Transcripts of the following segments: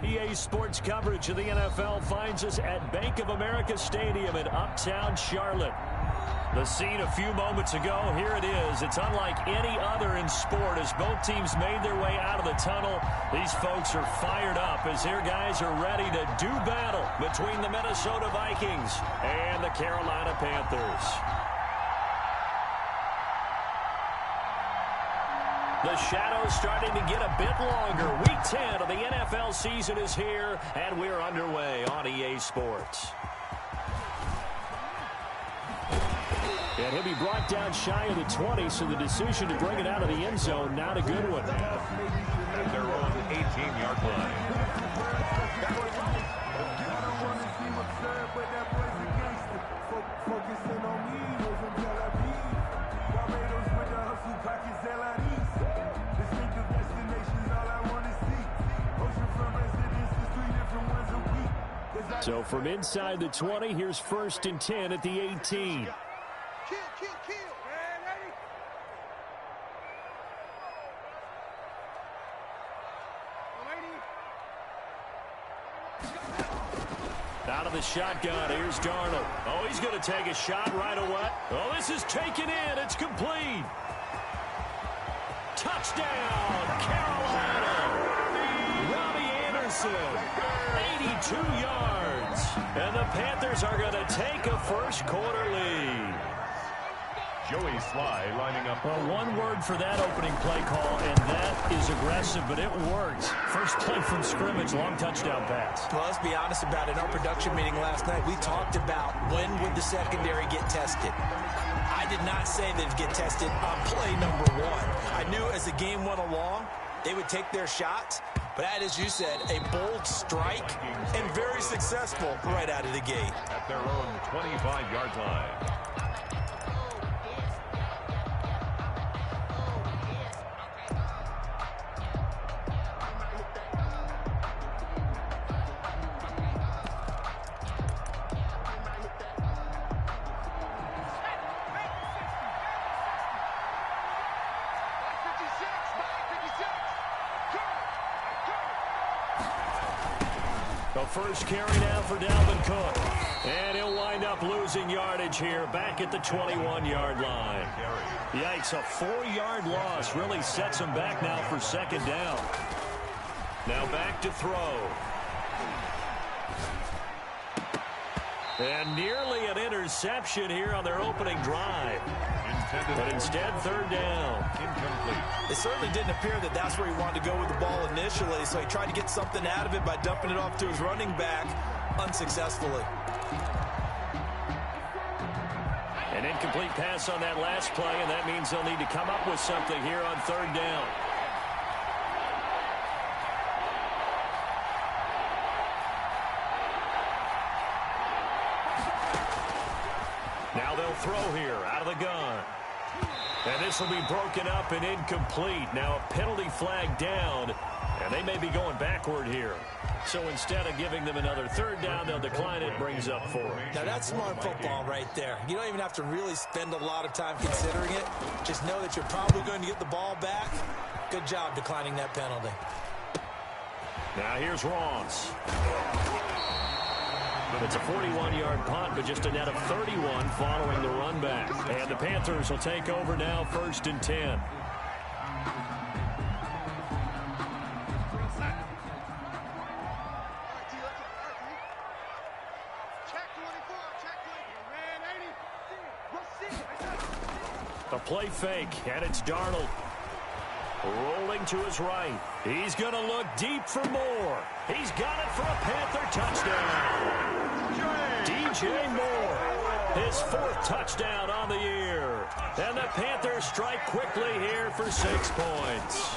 EA Sports coverage of the NFL finds us at Bank of America Stadium in Uptown Charlotte. The scene a few moments ago, here it is. It's unlike any other in sport as both teams made their way out of the tunnel. These folks are fired up as their guys are ready to do battle between the Minnesota Vikings and the Carolina Panthers. The shadow's starting to get a bit longer. Week 10 of the NFL season is here, and we're underway on EA Sports. And he'll be brought down shy of the 20, so the decision to bring it out of the end zone, not a good one. At their own 18-yard line. So from inside the 20, here's 1st and 10 at the 18. Out of the shotgun, here's Darnold. Oh, he's going to take a shot right away. Oh, this is taken in. It's complete. Touchdown, Carolina. Robbie Anderson, 82 yards. And the Panthers are going to take a first-quarter lead. Joey Sly lining up. Well, one word for that opening play call, and that is aggressive, but it works. First play from scrimmage, long touchdown pass. Well, let's be honest about it. In our production meeting last night, we talked about when would the secondary get tested. I did not say they'd get tested on play number 1. I knew as the game went along, they would take their shots. But that, as you said, a bold strike and very successful right out of the gate. At their own 25-yard line. The first carry now for Dalvin Cook. And he'll wind up losing yardage here back at the 21-yard line. Yikes, a 4-yard loss really sets him back now for 2nd down. Now back to throw. And nearly an interception here on their opening drive. But instead, 3rd down. Incomplete. It certainly didn't appear that that's where he wanted to go with the ball initially, so he tried to get something out of it by dumping it off to his running back unsuccessfully. An incomplete pass on that last play, and that means they'll need to come up with something here on 3rd down. Now they'll throw here out of the gun. And this will be broken up and incomplete. Now a penalty flag down, and they may be going backward here. So instead of giving them another 3rd down, they'll decline it, brings up 4. Now that's smart football right there. You don't even have to really spend a lot of time considering it. Just know that you're probably going to get the ball back. Good job declining that penalty. Now here's Ross. It's a 41-yard punt, but just a net of 31 following the run back. And the Panthers will take over now, 1st and 10. A play fake, and it's Darnold. Rolling to his right. He's going to look deep for more. He's got it for a Panther touchdown. DJ Moore, his 4th touchdown on the year. And the Panthers strike quickly here for 6 points.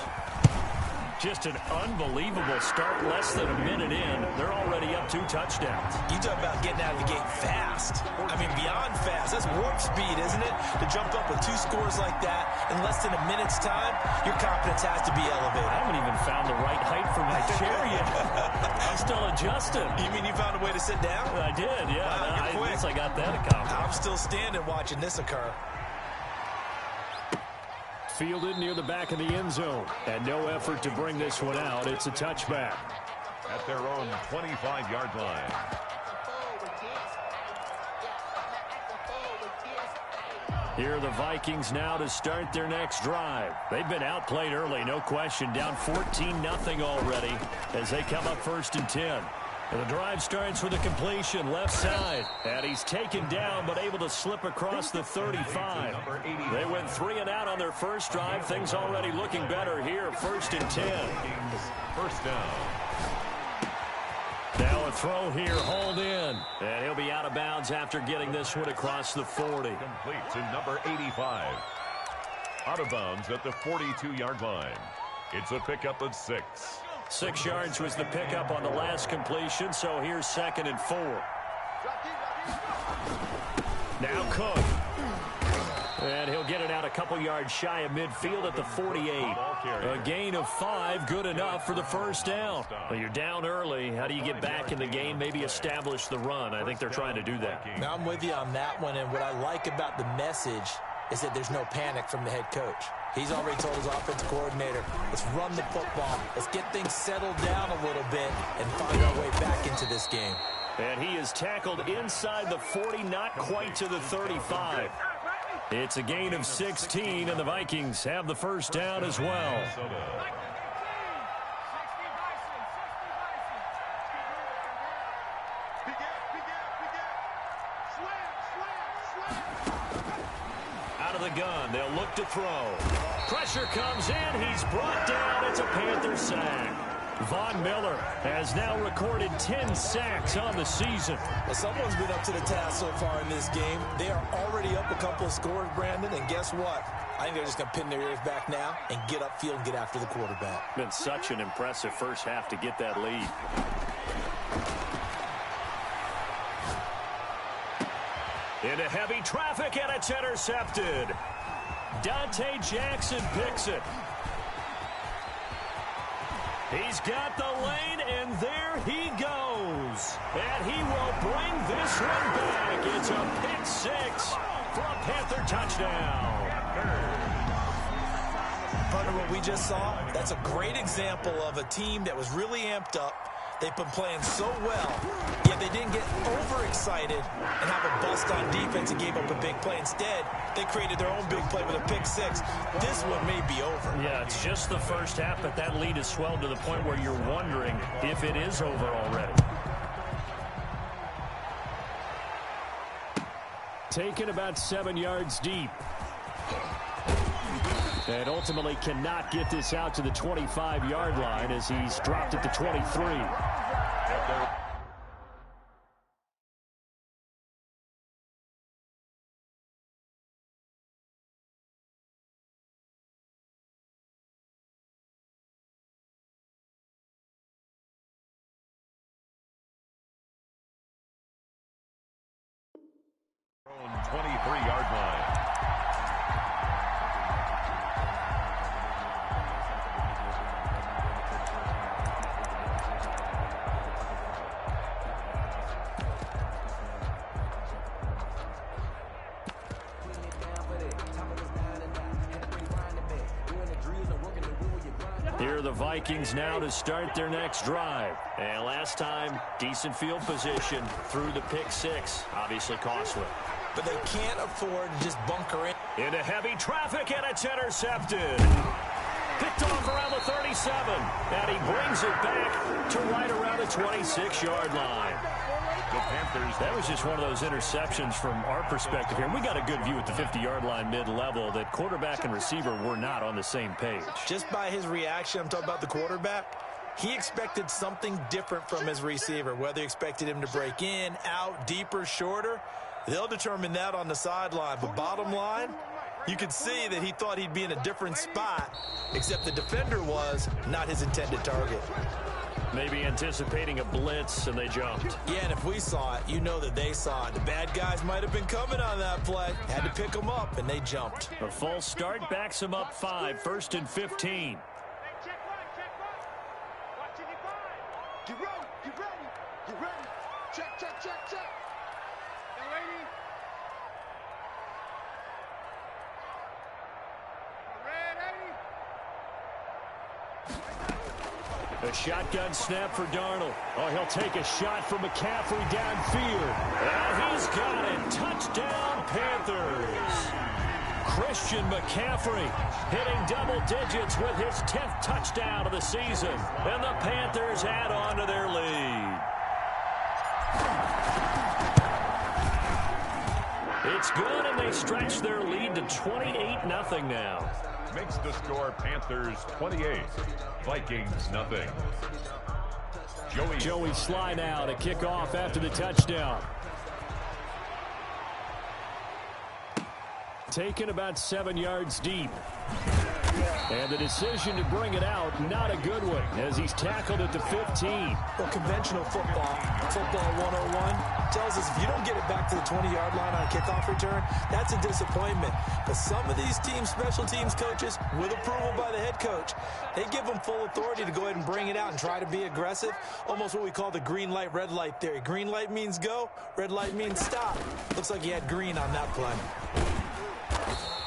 Just an unbelievable start. Less than a minute in, they're already up 2 touchdowns. You talk about getting out of the gate fast. I mean, beyond fast. That's warp speed, isn't it? To jump up with 2 scores like that in less than a minute's time, your confidence has to be elevated. I haven't even found the right height for my chair yet. I'm still adjusting. You mean you found a way to sit down? I did, yeah. Wow, I guess I got that accomplished. I'm still standing watching this occur. Fielded near the back of the end zone. And no effort to bring this one out. It's a touchback. at their own 25-yard line. Here are the Vikings now to start their next drive. They've been outplayed early, no question. Down 14-0 already as they come up 1st and 10. And the drive starts with a completion left side. And he's taken down but able to slip across the 35. They went 3 and out on their first drive. Things already looking better here. 1st and 10. First down. Now a throw here, hauled in. And he'll be out of bounds after getting this one across the 40. Complete to number 85. Out of bounds at the 42-yard line. It's a pickup of 6. 6 yards was the pickup on the last completion, so here's 2nd and 4. Now Cook. And he'll get it out a couple yards shy of midfield at the 48. A gain of 5, good enough for the first down. Well, you're down early. How do you get back in the game, maybe establish the run? I think they're trying to do that. Now, I'm with you on that one, and what I like about the message is that there's no panic from the head coach. He's already told his offensive coordinator, let's run the football. Let's get things settled down a little bit and find our way back into this game. And he is tackled inside the 40, not quite to the 35. It's a gain of 16, and the Vikings have the first down as well. Out of the gun, they'll look to throw. Pressure comes in, he's brought down. It's a Panther sack. Von Miller has now recorded 10 sacks on the season. Well, someone's been up to the task so far in this game. They are already up a couple of scores, Brandon, and guess what? I think they're just going to pin their ears back now and get upfield and get after the quarterback. Been such an impressive first half to get that lead. Into heavy traffic, and it's intercepted. Dante Jackson picks it. He's got the lane, and there he goes. And he will bring this one back. It's a pick 6 for a Panther touchdown. Partner, what we just saw, that's a great example of a team that was really amped up. They've been playing so well, yet they didn't get overexcited and have a bust on defense and gave up a big play. Instead, they created their own big play with a pick 6. This one may be over. Yeah, it's just the first half, but that lead has swelled to the point where you're wondering if it is over already. Taken about 7 yards deep. And ultimately cannot get this out to the 25-yard line as he's dropped at the 23. Own 23-yard line. Here are the Vikings now to start their next drive. And last time, decent field position through the pick 6. Obviously costly. But they can't afford to just bunker in. Into heavy traffic, and it's intercepted. Picked off around the 37. And he brings it back to right around the 26-yard line. The Panthers. That was just one of those interceptions from our perspective here. We got a good view at the 50-yard line mid-level that quarterback and receiver were not on the same page. Just by his reaction, I'm talking about the quarterback, he expected something different from his receiver. Whether he expected him to break in, out, deeper, shorter, they'll determine that on the sideline. But bottom line, you could see that he thought he'd be in a different spot, except the defender was not his intended target. Maybe anticipating a blitz, and they jumped. Yeah, and if we saw it, you know that they saw it. The bad guys might have been coming on that play. Had to pick them up, and they jumped. A false start backs them up 5, 1st and 15. Get ready, get ready, get ready. Check, check, check, check. And lady. Ready. A shotgun snap for Darnold. Oh, he'll take a shot from McCaffrey downfield. And he's got it. Touchdown, Panthers. Christian McCaffrey hitting double digits with his 10th touchdown of the season. And the Panthers add on to their lead. It's good, and they stretch their lead to 28-0 now. Makes the score Panthers 28, Vikings nothing. Joey Sly now to kick off after the touchdown. Taken about 7 yards deep. And the decision to bring it out, not a good one, as he's tackled at the 15. Well, conventional football 101, tells us if you don't get it back to the 20-yard line on a kickoff return, that's a disappointment. But some of these teams, special teams coaches, with approval by the head coach, they give them full authority to go ahead and bring it out and try to be aggressive, almost what we call the green light, red light theory. Green light means go, red light means stop. Looks like he had green on that play.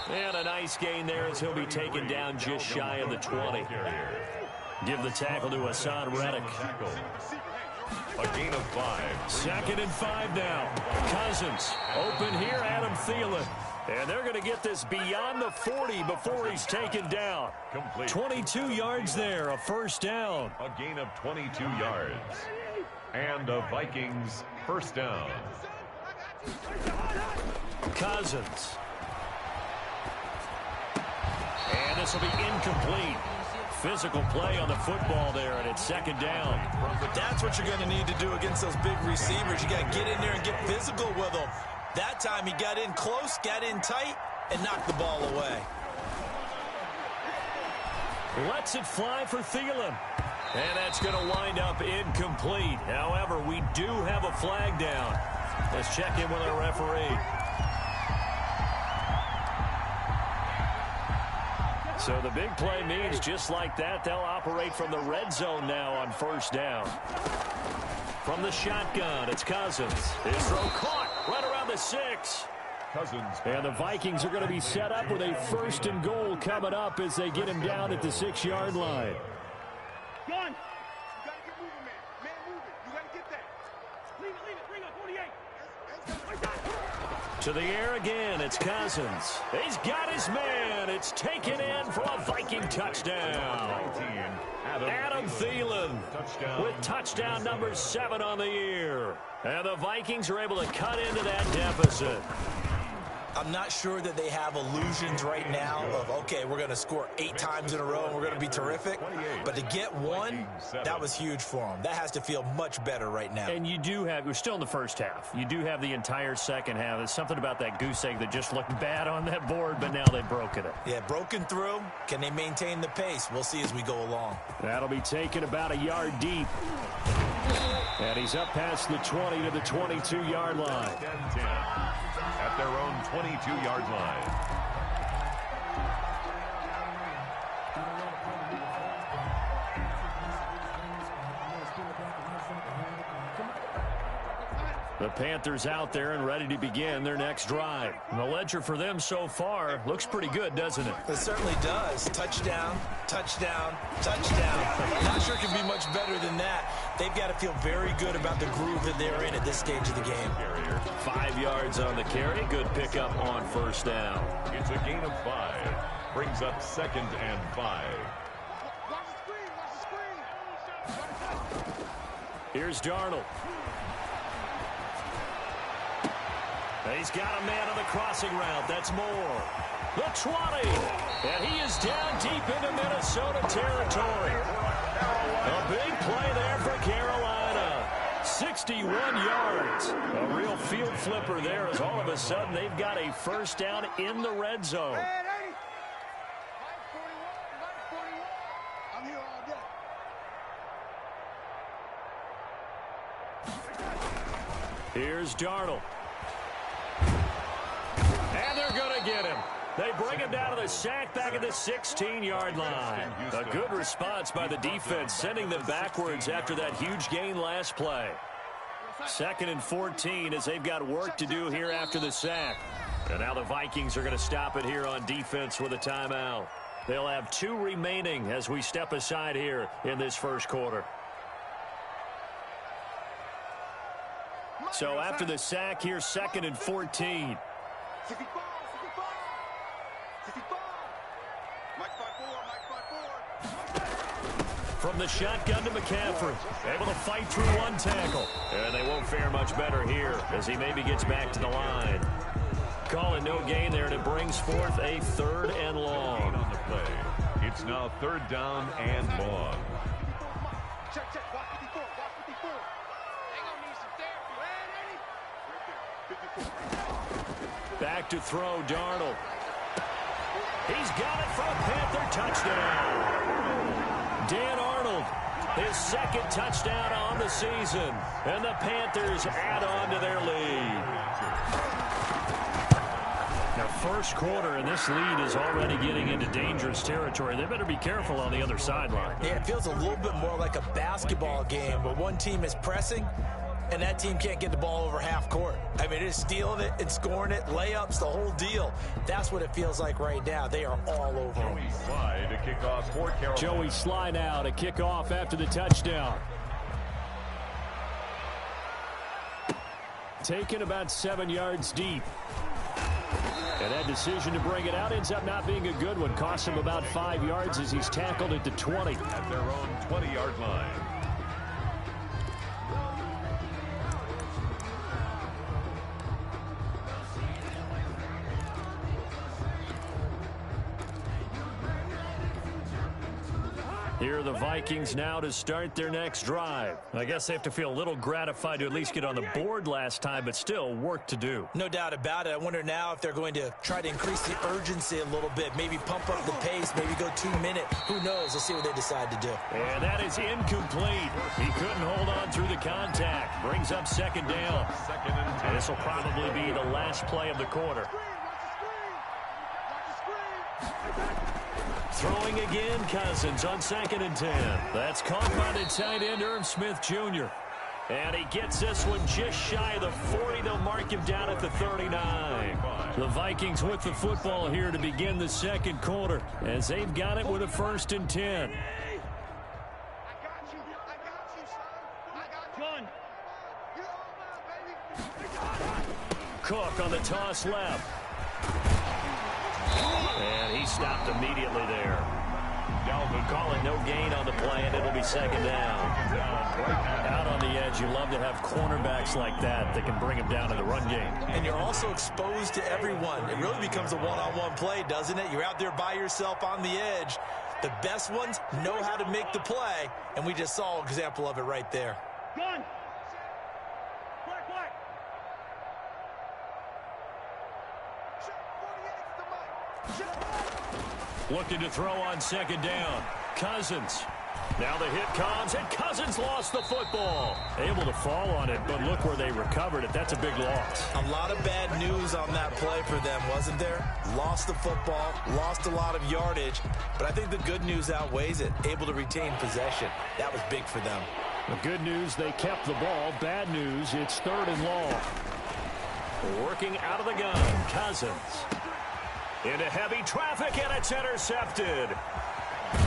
And a nice gain there as he'll be taken down just shy of the 20. Give the tackle to Hassan Reddick. A gain of 5. 2nd and 5 now. Cousins open here, Adam Thielen. And they're going to get this beyond the 40 before he's taken down. Complete. 22 yards there, a first down. A gain of 22 yards. And a Vikings first down. Cousins. And this will be incomplete. Physical play on the football there, and it's 2nd down. That's what you're going to need to do against those big receivers. You got to get in there and get physical with them. That time he got in close, got in tight, and knocked the ball away. Lets it fly for Thielen. And that's going to wind up incomplete. However, we do have a flag down. Let's check in with our referee. So the big play means just like that, they'll operate from the red zone now on first down. From the shotgun, it's Cousins. His throw caught right around the 6. Cousins. And the Vikings are going to be set up with a 1st and goal coming up as they get him down at the 6-yard line. Gun. You got to get moving, man. Man, move it. You got to get that. Lean it. Bring up 48. To the air again, it's Cousins. He's got his man. It's taken in for a Viking touchdown. Adam Thielen with touchdown number 7 on the year. And the Vikings are able to cut into that deficit. I'm not sure that they have illusions right now of, okay, we're going to score 8 times in a row and we're going to be terrific. But to get one, that was huge for them. That has to feel much better right now. And you do have, we're still in the first half. You do have the entire second half. There's something about that goose egg that just looked bad on that board, but now they've broken it. Yeah, broken through. Can they maintain the pace? We'll see as we go along. That'll be taken about a yard deep. And he's up past the 20 to the 22-yard line. 10-10 at their own 22-yard line. The Panthers out there and ready to begin their next drive. And the ledger for them so far looks pretty good, doesn't it? It certainly does. Touchdown, touchdown, touchdown. Not sure it can be much better than that. They've got to feel very good about the groove that they're in at this stage of the game. 5 yards on the carry. Good pickup on first down. It's a gain of 5. Brings up 2nd and 5. Watch the screen. Here's Darnold. He's got a man on the crossing route. That's Moore. The 20. And he is down deep into Minnesota territory. A big play there for Carolina. 61 yards. A real field flipper there as all of a sudden they've got a first down in the red zone. I'm here all day. Here's Darnold. And they're going to get him. They bring him down to the sack back at the 16-yard line. A good response by the defense, sending them backwards after that huge gain last play. 2nd and 14 as they've got work to do here after the sack. And now the Vikings are going to stop it here on defense with a timeout. They'll have 2 remaining as we step aside here in this first quarter. So after the sack, here's 2nd and 14. From the shotgun to McCaffrey, able to fight through 1 tackle. And they won't fare much better here as he maybe gets back to the line. Call it no gain there, and it brings forth a 3rd and long. On the play. It's now 3rd down and long. Check, check. Watch 54. Watch 54. They gonna need some therapy. Right, Eddie? 54. Back to throw, Darnold. He's got it for a Panther touchdown. Dan Arnold, his 2nd touchdown on the season. And the Panthers add on to their lead. Now, first quarter, and this lead is already getting into dangerous territory. They better be careful on the other sideline. Yeah, it feels a little bit more like a basketball game where one team is pressing and that team can't get the ball over half court. I mean, it's stealing it and scoring it, layups, the whole deal. That's what it feels like right now. They are all over them. Joey Slye to kick off for Carolina. Joey Slye now to kick off after the touchdown. Taken about 7 yards deep. And that decision to bring it out ends up not being a good one. Cost him about 5 yards as he's tackled at the 20. At their own 20-yard line. Here are the Vikings now to start their next drive. I guess they have to feel a little gratified to at least get on the board last time, but still work to do. No doubt about it. I wonder now if they're going to try to increase the urgency a little bit, maybe pump up the pace, maybe go 2 minute. Who knows? Let's see what they decide to do. And that is incomplete. He couldn't hold on through the contact. Brings up 2nd down. And this will probably be the last play of the quarter. Throwing again, Cousins on 2nd and 10. That's caught by the tight end, Irv Smith Jr. And he gets this one just shy of the 40. They'll mark him down at the 39. The Vikings with the football here to begin the second quarter as they've got it with a 1st and 10. I got you. I got you, son. I got you. Gun. You're all mine, baby. Cook on the toss left. And he stopped immediately there. Dalvin calling no gain on the play, and it'll be 2nd down. Out on the edge, you love to have cornerbacks like that can bring him down in the run game. And you're also exposed to everyone. It really becomes a one-on-one play, doesn't it? You're out there by yourself on the edge. The best ones know how to make the play, and we just saw an example of it right there. Gun. Black, black. Looking to throw on 2nd down. Cousins. Now the hit comes, and Cousins lost the football. Able to fall on it, but look where they recovered it. That's a big loss. A lot of bad news on that play for them, wasn't there? Lost the football, lost a lot of yardage, but I think the good news outweighs it. Able to retain possession. That was big for them. The good news, they kept the ball. Bad news, it's 3rd and long. Working out of the gun, Cousins. Into heavy traffic, and it's intercepted.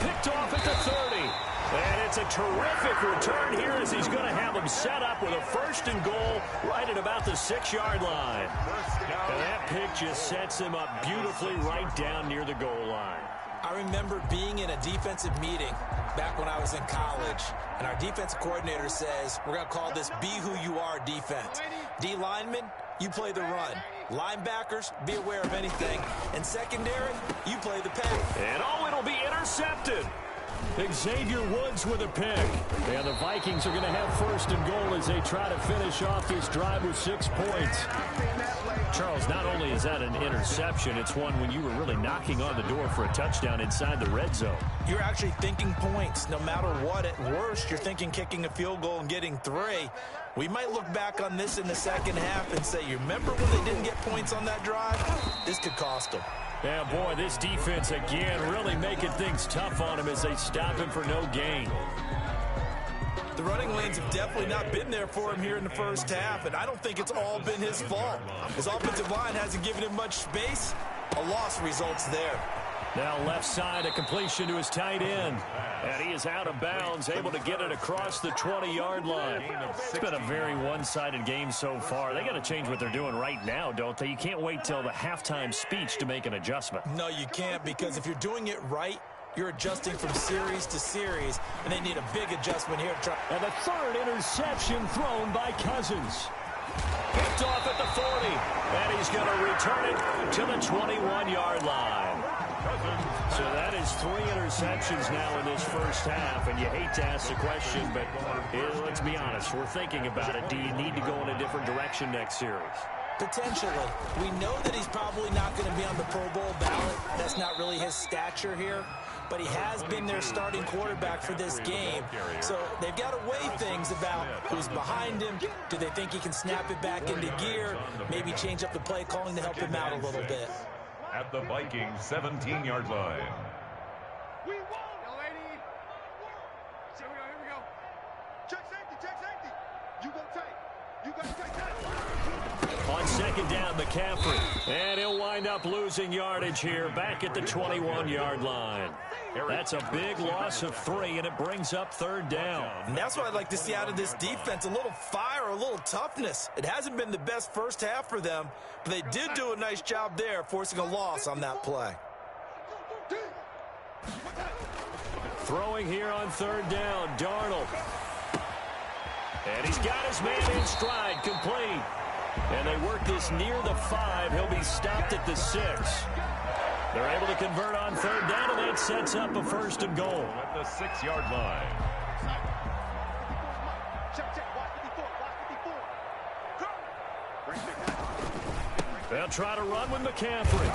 Picked off at the 30. And it's a terrific return here as he's going to have him set up with a 1st and goal right at about the 6-yard line. And that pick just sets him up beautifully right down near the goal line. I remember being in a defensive meeting back when I was in college, and our defensive coordinator says, we're going to call this Be Who You Are defense. D linemen, you play the run. Linebackers, be aware of anything. And secondary, you play the pass. And it'll be intercepted. Xavier Woods with a pick. And the Vikings are going to have 1st and goal as they try to finish off this drive with 6 points. Charles, not only is that an interception, it's one when you were really knocking on the door for a touchdown inside the red zone. You're actually thinking points. No matter what, at worst, you're thinking kicking a field goal and getting 3. We might look back on this in the second half and say, you remember when they didn't get points on that drive? This could cost them. Yeah, boy, this defense again really making things tough on him as they stop him for no gain. The running lanes have definitely not been there for him here in the first half, and I don't think it's all been his fault. His offensive line hasn't given him much space. A loss results there. Now left side, a completion to his tight end. And he is out of bounds, able to get it across the 20-yard line. It's been a very one-sided game so far. They got to change what they're doing right now, don't they? You can't wait till the halftime speech to make an adjustment. No, you can't, because if you're doing it right, you're adjusting from series to series, and they need a big adjustment here to try. And the third interception thrown by Cousins. Picked off at the 40, and he's going to return it to the 21-yard line. So that is 3 interceptions now in this first half, and you hate to ask the question, but let's be honest, we're thinking about it. Do you need to go in a different direction next series? Potentially. We know that he's probably not going to be on the Pro Bowl ballot. That's not really his stature here, but he has been their starting quarterback for this game. So they've got to weigh things about who's behind him. Do they think he can snap it back into gear? Maybe change up the play calling to help him out a little bit. At the Vikings 17-yard line. We won! Yo, lady. Here we go. Check safety. You go tight. You got to take that. On second down, McCaffrey. And he'll wind up losing yardage here back at the 21-yard line. That's a big loss of 3, and it brings up third down. And that's what I'd like to see out of this defense, a little fire, a little toughness. It hasn't been the best first half for them, but they did do a nice job there, forcing a loss on that play. Throwing here on third down, Darnold. And he's got his man in stride, complete. And they work this near the 5. He'll be stopped at the 6. They're able to convert on third down, and that sets up a first and goal. At the 6-yard line. They'll try to run with McCaffrey.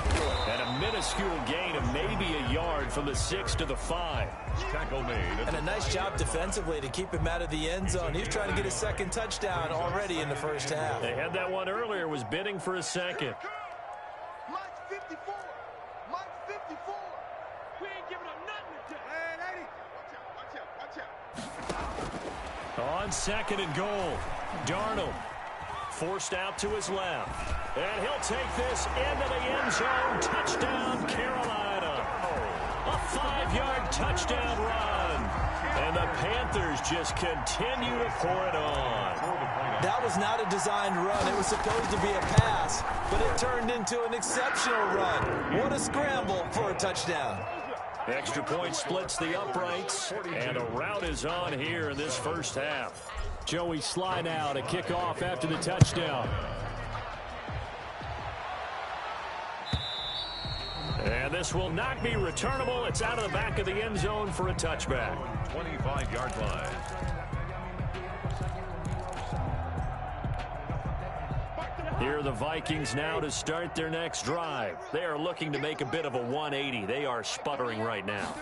And a minuscule gain of maybe a yard from the 6 to the 5. Tackle made. And a nice job defensively to keep him out of the end zone. He's trying to get his second touchdown already in the first half. They had that one earlier, was bidding for a second. Mike's 54. Mike's 54. We ain't giving up nothing to hey, lady. Watch out. On second and goal, Darnold forced out to his left. And he'll take this into the end zone. Touchdown, Carolina. A 5-yard touchdown run. And the Panthers just continue to pour it on. That was not a designed run. It was supposed to be a pass, but it turned into an exceptional run. What a scramble for a touchdown. Extra point splits the uprights, and a rout is on here in this first half. Joey slide out, a kickoff after the touchdown. And this will not be returnable. It's out of the back of the end zone for a touchback. 25-yard line. Here are the Vikings now to start their next drive. They are looking to make a bit of a 180. They are sputtering right now.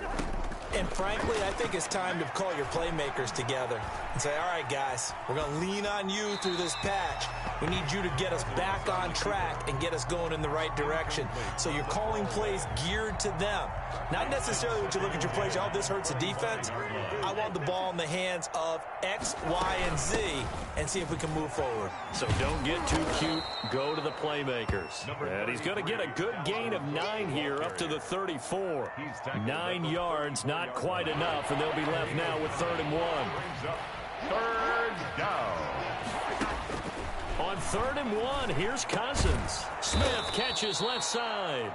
And frankly, I think it's time to call your playmakers together and say, all right, guys, we're going to lean on you through this patch. We need you to get us back on track and get us going in the right direction. So you're calling plays geared to them. Not necessarily when you look at your plays, oh, this hurts the defense. I want the ball in the hands of X, Y, and Z and see if we can move forward. So don't get too cute. Go to the playmakers. And he's going to get a good gain of 9 here up to the 34. 9 yards, not quite enough, and they'll be left now with 3rd and 1. Third down. On 3rd and 1, here's Cousins. Smith catches left side.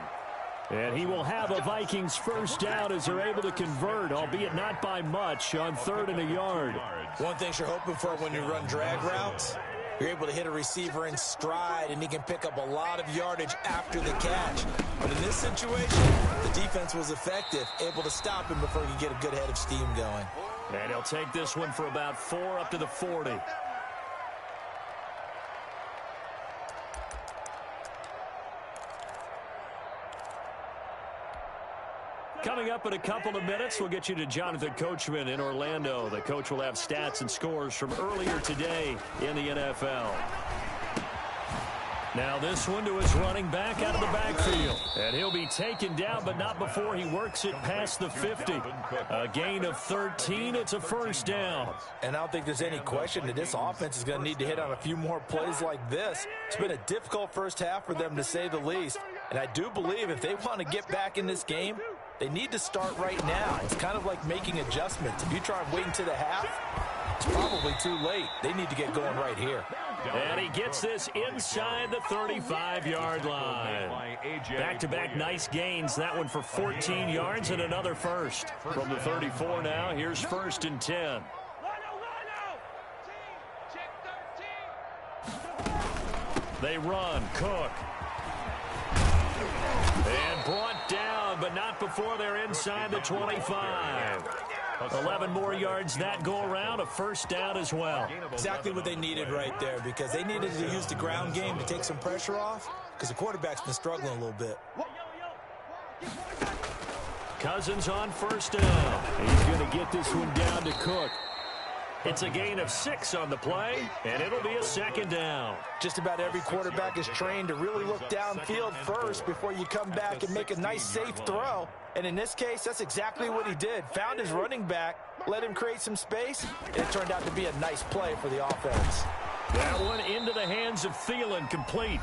And he will have a Vikings first down as they're able to convert, albeit not by much, on 3rd and a yard. One thing you're hoping for when you run drag routes, you're able to hit a receiver in stride, and he can pick up a lot of yardage after the catch. But in this situation, the defense was effective, able to stop him before he could get a good head of steam going. And he'll take this one for about 4 up to the 40. Coming up in a couple of minutes, we'll get you to Jonathan Coachman in Orlando. The coach will have stats and scores from earlier today in the NFL. Now this one to his running back out of the backfield. And he'll be taken down, but not before he works it past the 50. A gain of 13. It's a first down. And I don't think there's any question that this offense is going to need to hit on a few more plays like this. It's been a difficult first half for them, to say the least. And I do believe if they want to get back in this game, they need to start right now. It's kind of like making adjustments. If you try and wait until the half, it's probably too late. They need to get going right here. And he gets this inside the 35-yard line. Back-to-back nice gains. That one for 14 yards and another first. From the 34 now, here's first and 10. They run. Cook. And brought down, but not before they're inside the 25. 11 more yards that go around, a first down as well. Exactly what they needed right there, because they needed to use the ground game to take some pressure off, because the quarterback's been struggling a little bit. Cousins on first down. He's going to get this one down to Cook. It's a gain of 6 on the play, and it'll be a second down. Just about every quarterback is trained to really look downfield first before you come back and make a nice, safe throw. And in this case, that's exactly what he did. Found his running back, let him create some space, and it turned out to be a nice play for the offense. That one into the hands of Thielen, complete.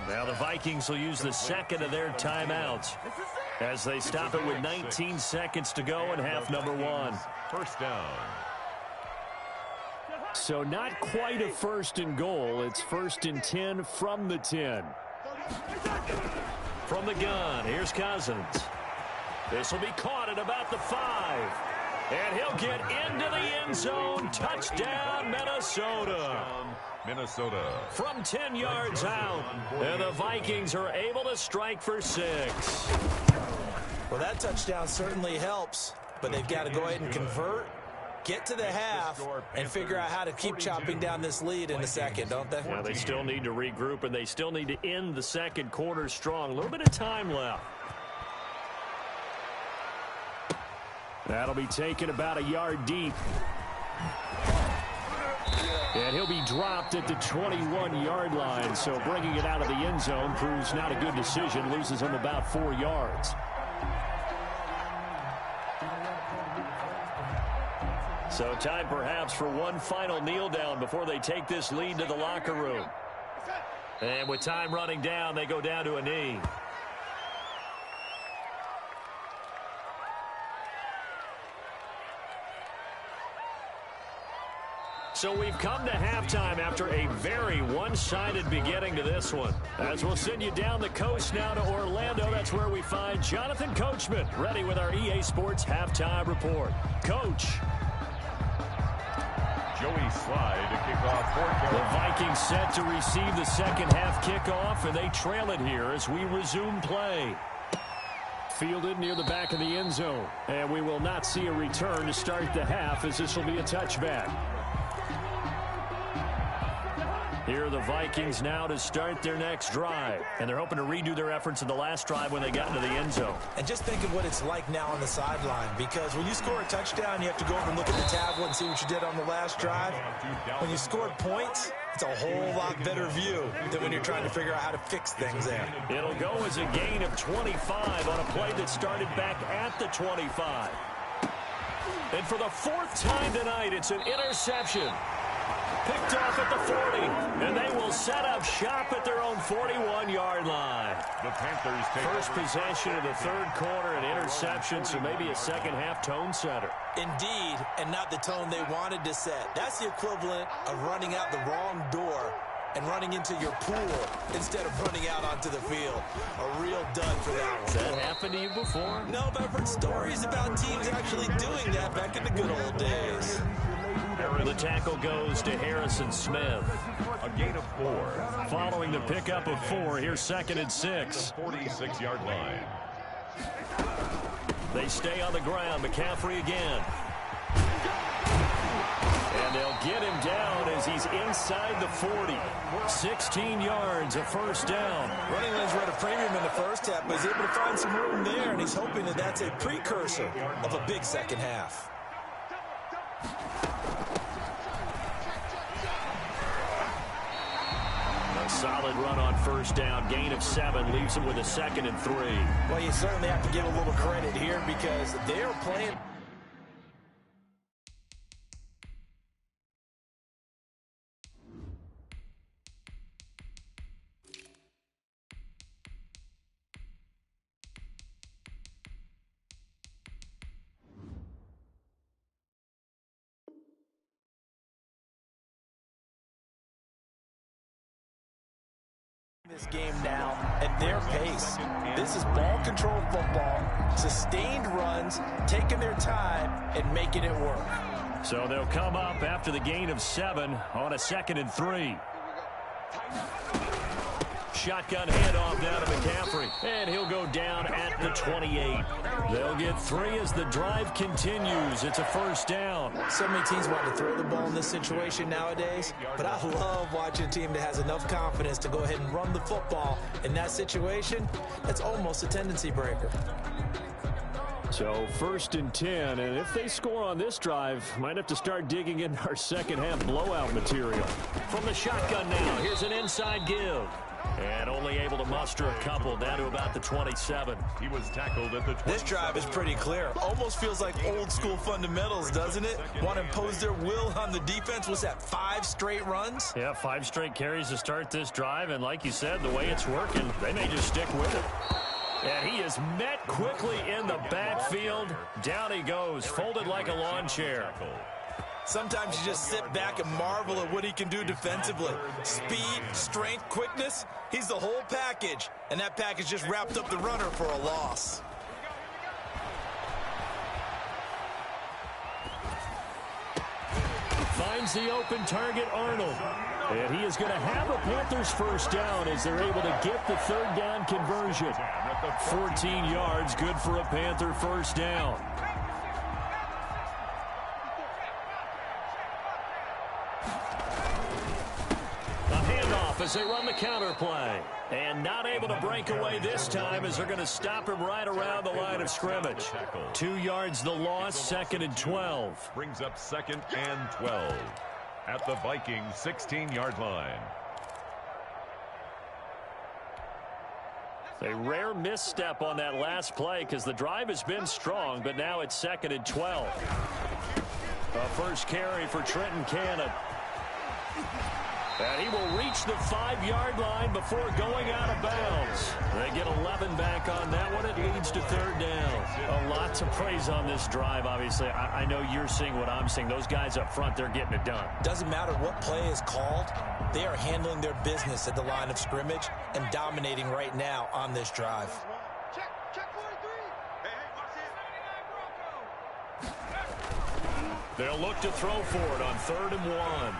Now the Vikings will use the second of their timeouts as they stop it with 19 seconds to go in half number 1. First down. So not quite a first and goal. It's first and 10 from the 10. From the gun, here's Cousins. This will be caught at about the 5. And he'll get into the end zone. Touchdown, Minnesota. Minnesota. From 10 yards out. And the Vikings are able to strike for 6. Well, that touchdown certainly helps, but they've got to go ahead and convert, get to the half, and figure out how to keep chopping down this lead in the second, don't they? Yeah, they still need to regroup, and they still need to end the second quarter strong. A little bit of time left. That'll be taken about a yard deep. And he'll be dropped at the 21-yard line, so bringing it out of the end zone proves not a good decision. Loses him about 4 yards. So time perhaps for one final kneel down before they take this lead to the locker room. And with time running down, they go down to a knee. So we've come to halftime after a very one-sided beginning to this one. As we'll send you down the coast now to Orlando, that's where we find Jonathan Coachman, ready with our EA Sports Halftime Report. Coach. Joey Slye to kick off for The Vikings set to receive the second half kickoff, and they trail it here as we resume play. Fielded near the back of the end zone, and we will not see a return to start the half, as this will be a touchback. Here are the Vikings now to start their next drive. And they're hoping to redo their efforts in the last drive when they got into the end zone. And just think of what it's like now on the sideline, because when you score a touchdown, you have to go over and look at the tablet and see what you did on the last drive. When you scored points, it's a whole lot better view than when you're trying to figure out how to fix things there. It'll go as a gain of 25 on a play that started back at the 25. And for the 4th time tonight, it's an interception. Picked off at the 40, and they will set up shop at their own 41-yard line. The Panthers take first possession of the third quarter, an interception, so maybe a second-half tone setter. Indeed, and not the tone they wanted to set. That's the equivalent of running out the wrong door and running into your pool instead of running out onto the field. A real dud for that one. Has that happened to you before? No, but I've heard stories about teams actually doing that back in the good old days. The tackle goes to Harrison Smith. A gain of 4. Following the pickup of 4, here's second and 6. 46-yard line. They stay on the ground. McCaffrey again. And they'll get him down as he's inside the 40. 16 yards, a first down. Running lanes were at a premium in the first half, but he's able to find some room there, and he's hoping that that's a precursor of a big second half. Solid run on first down. Gain of 7 leaves him with a 2nd and 3. Well, you certainly have to give a little credit here because they're playing. This game now at their pace. This is ball control football, sustained runs, taking their time and making it work. So they'll come up after the gain of 7 on a 2nd and 3. Shotgun handoff down to McCaffrey, and he'll go down at the 28. They'll get 3 as the drive continues. It's a first down. So many teams want to throw the ball in this situation nowadays, but I love watching a team that has enough confidence to go ahead and run the football. In that situation, that's almost a tendency breaker. So 1st and 10, and if they score on this drive, might have to start digging in our second half blowout material. From the shotgun now, here's an inside give. And only able to muster a couple down to about the 27. He was tackled at the 27. This drive is pretty clear. Almost feels like old school fundamentals, doesn't it? Want to impose their will on the defense. Was that 5 straight runs? Yeah, 5 straight carries to start this drive. And like you said, the way it's working, they may just stick with it. And he is met quickly in the backfield. Down he goes, folded like a lawn chair. Sometimes you just sit back and marvel at what he can do defensively. Speed, strength, quickness, he's the whole package. And that package just wrapped up the runner for a loss. Finds the open target, Arnold. And he is going to have a Panthers first down as they're able to get the 3rd down conversion. 14 yards, good for a Panther first down. As they run the counter play. And not able to break away this time as they're going to stop him right around the line of scrimmage. 2 yards the loss, 2nd and 12. Brings up 2nd and 12 at the Vikings 16-yard line. A rare misstep on that last play because the drive has been strong, but now it's 2nd and 12. A first carry for Trenton Cannon. And he will reach the 5-yard line before going out of bounds. They get 11 back on that one. It leads to 3rd down. A lot to praise on this drive, obviously. I know you're seeing what I'm seeing. Those guys up front, they're getting it done. Doesn't matter what play is called. They are handling their business at the line of scrimmage and dominating right now on this drive. Check 43. Hey, watch it. They'll look to throw for it on 3rd and 1.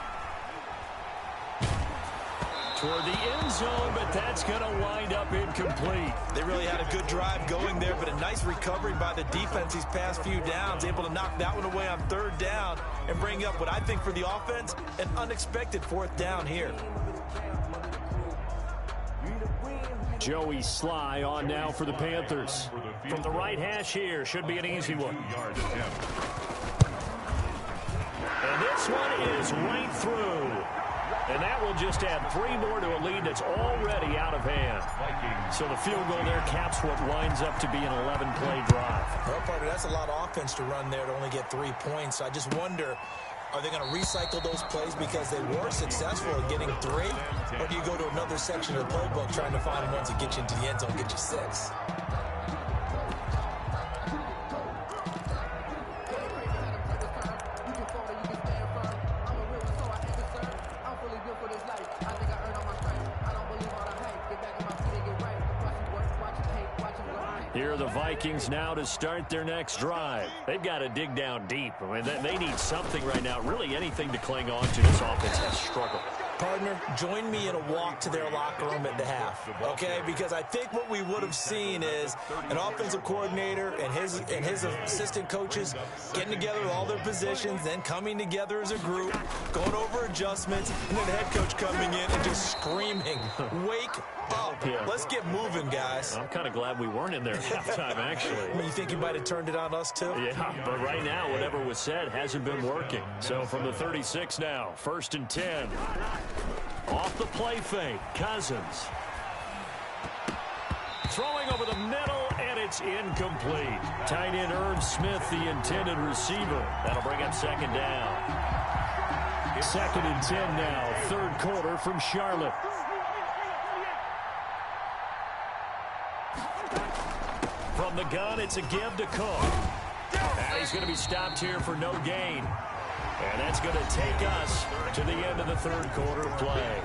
Toward the end zone, but that's going to wind up incomplete. They really had a good drive going there, but a nice recovery by the defense these past few downs, able to knock that one away on 3rd down and bring up what I think for the offense, an unexpected 4th down here. Joey Sly on now for the Panthers. From the right hash here, should be an easy one. And this one is right through. And that will just add 3 more to a lead that's already out of hand. So the field goal there caps what winds up to be an 11-play drive. Well, partner, that's a lot of offense to run there to only get 3 points. So I just wonder, are they going to recycle those plays because they were successful in getting 3? Or do you go to another section of the playbook trying to find ones that get you into the end zone, get you 6? Here are the Vikings now to start their next drive. They've got to dig down deep. I mean, they need something right now, really anything to cling on to. This offense has struggled. Partner, join me in a walk to their locker room at the half, okay? Because I think what we would have seen is an offensive coordinator and his assistant coaches getting together with all their positions, then coming together as a group, going over adjustments, and then the head coach coming in and just screaming, wake up. Yeah. Let's get moving, guys. I'm kind of glad we weren't in there at halftime, actually. I mean, you think you might have turned it on us, too? Yeah, but right now, whatever was said hasn't been working. So from the 36 now, 1st and 10. Off the play fake, Cousins. Throwing over the middle, and it's incomplete. Tight end Irv Smith, the intended receiver. That'll bring up second down. 2nd and 10 now, third quarter from Charlotte. From the gun, it's a give to Cook. And he's going to be stopped here for no gain. And that's going to take us to the end of the third quarter play.